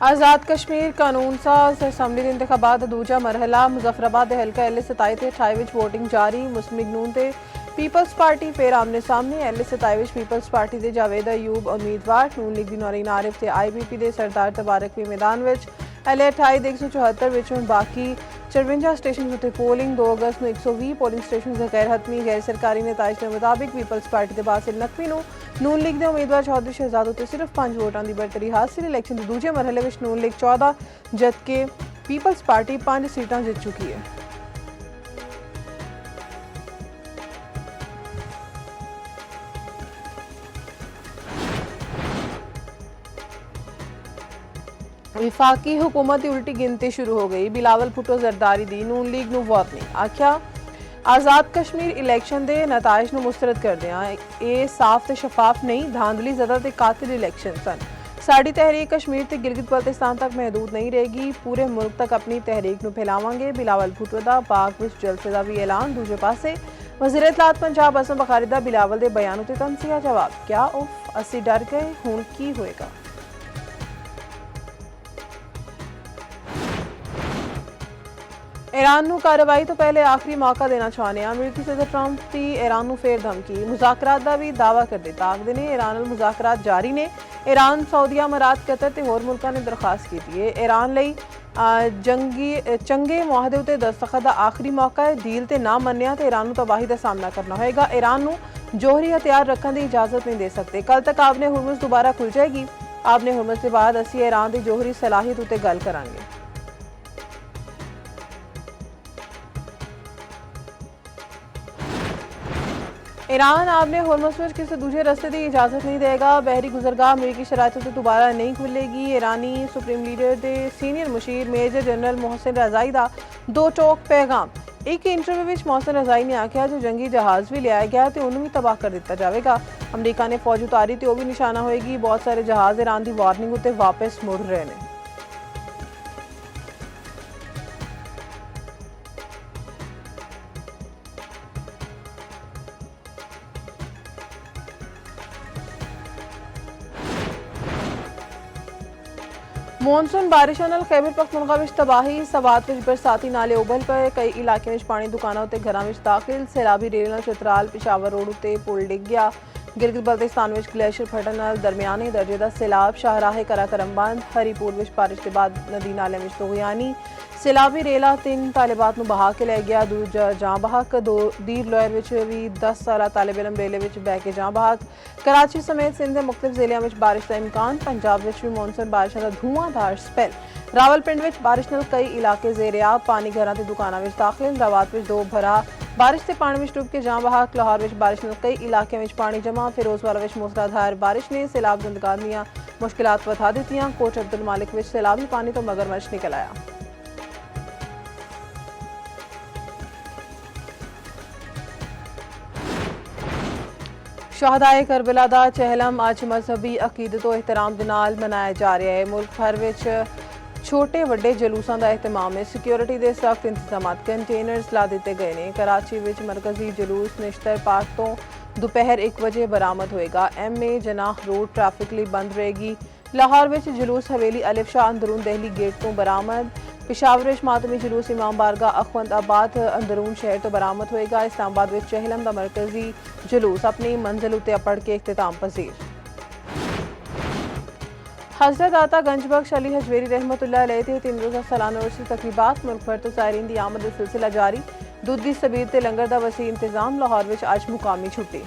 आज़ाद कश्मीर कानून साज असम्बली दे इंतखाबात दूजा मरहला मुजफ्फराबाद हल्का L27 ते 28 वोटिंग जारी। मुस्लिम लीग नून ते पीपल्स पार्टी फिर आमने सामने। L27 पीपल्स पार्टी दे जावेद अयूब उम्मीदवार, नून लीग दी नौरीन आरिफ ते IBP दे सरदार तबारक भी मैदान विच। L28 दे 174 विचों बाकी 54 स्टेशन उत्ते पोलिंग 2 अगस्त में 120 पोलिंग स्टेशन गैर हतमी गैर सरकारी नताइज के मुताबिक पीपल्स पार्टी के बासिल नकवी नून लीग के उम्मीदवार चौधरी शहजाद उत्ते सिर्फ 5 वोटां की बरतरी हासिल। इलैक्शन के दूजे मरहले में नून लीग 14 जबकि पीपल्स पार्टी 5 सीटां जित चुकी है। विफाकी हुकूमत की उल्टी गिनती शुरू हो गई। बिलावल भुट्टो जरदारी दी नून लीग नूं वार्निंग, आख्या आज़ाद कश्मीर इलैक्शन के नताइज नूं मुस्तरद कर दिया। ये साफ ते शफाफ नहीं, धांधली ज़दा ते कातिल इलैक्शन सन। साड़ी तहरीक कश्मीर ते गिलगित बल्तिस्तान तक महदूद नहीं रहेगी, पूरे मुल्क तक अपनी तहरीक नूं फैलावांगे। बिलावल भुट्टो दा बाग विच जलसे दा भी ऐलान। दूजे पासे वज़ीर इत्तलात पंजाब असम बखारी दा बिलावल दे बयान उत्ते तनसिया जवाब, क्या उफ असी डर गए, हुण की होएगा। ईरान नूं कार्रवाई तो पहले आखिरी मौका देना चाहने। अमरीकी सदर ट्रंप की ईरान नूं फिर धमकी, मुज़ाकरात दा भी दावा कर दिता। आखदे ने ईरान नाल मुज़ाकरात जारी ने। ईरान सऊदीया अमारात कतर ते होर मुल्कां ने दरखास्त की है। ईरान लई चंगे मुआहदे उत्ते दस्तखत दा आखिरी मौका है। डील ते ना मन्निया तो ईरान नूं तबाही दा सामना करना होएगा। ईरान नूं जोहरी हथियार रखने की इजाजत नहीं दे सकते। कल तक आपने हुर्मुज़ दोबारा खुल जाएगी। आपने हुर्मुज़ के बाद असी ईरान की जोहरी सलाहियत उत्ते गल करांगे। ईरान आपने हुर्मुज़ में किसी दूसरे रस्ते की इजाजत नहीं देगा। बहरी गुजरगाह अमरीकी शराइतों से दोबारा नहीं खुलेगी। ईरानी सुप्रीम लीडर के सीनियर मुशीर मेजर जनरल मोहसिन रजाई का 2 टोक पैगाम। एक इंटरव्यू में मोहसिन रजाई ने आख्या जो जंगी जहाज भी लिया गया तो उन्होंने भी तबाह कर दिता जाएगा। अमरीका ने फौज उतारी तो भी निशाना होएगी। बहुत सारे जहाज ईरान की वार्निंग उत्ते वापस मुड़ रहे हैं। मानसून बारिशों नाल खैबर पख्तूनख्वा विच तबाही। सवात विच बरसाती नाले उबल पे। कई इलाके में पानी दुकानों उत्ते घरां विच दाखिल। सैलाबी रेल नाल चित्राल पिशावर रोड उत्ते पुल डिग गया। गिलगित बल्तिस्तान विच ग्लेशियर फटन नाल दरमियाने दर्जे दा सैलाब। शाहराह कराकरम बंद। हरीपुर विच बारिश के बाद नदी नाले विच तोगयानी। सैलाबी रेला 3 तालिबात नूं बहा के लै गया। दूजा जां बहक। दीर लोयर विच भी 10 साला तालिब इलम रेले विच बह के जां बहक। कराची समेत सिंध के मुख्तलिफ जिलों में बारिश का इम्कान। पंजाब विच भी मानसून बारिशों का धुआंधार स्पेल। रावलपिंड विच बारिश नाल कई इलाके ज़ेरे-आब। पानी घरां ते दुकानां विच दाखिल। रावत विच 2 भरा बारिश से पानी में डूब के जां बहक। लाहौर विच बारिश नाल कई इलाकों में पानी जमा। फिरोजवाला विच मूसलाधार बारिश ने सैलाब जिंदगान दीआं मुश्किलात वधा दित्तियां। कोट अब्दुल मालिक विच सैलाबी पानी तो मगरमच्छ निकल आया। शहदाए करबला दा चहलम अज मजहबी अकीदत और एहतराम दे नाल मनाया जा रहा है। मुल्क भर विच छोटे वड्डे जलूसां दा एहतमाम है। सिक्योरिटी दे सख्त इंतजाम। कंटेनर्स ला दिते गए ने। कराची विच मरकजी जलूस निश्तर पार्क तो दोपहर 1 बजे बरामद होएगा। MA जनाह रोड ट्रैफिक लिए बंद रहेगी। लाहौर विच जलूस हवेली अलिफ शाह अंदरून दहली गेट तो बरामद। पिशावर विच मातमी जलूस इमाम बारगाह अखवंद आबाद अंदरून शहर तो बरामद होएगा। इस्लामाबाद विच चहलम दा मरकजी जलूस अपनी मंजिल उत्ते अपड़ के इख्तिताम पजीर। हजरत आता गंजबख्श अली हजवेरी रहमतुल्लाह अलैह ते 3 रोज़ा सालाना उर्स तकरीबात। मुल्क भर तो ज़ायरीन दी आमद सिलसिला जारी। दूध दी सबील ते लंगर दा वसी इंतजाम। लाहौर विच अज मुकामी छुट्टी।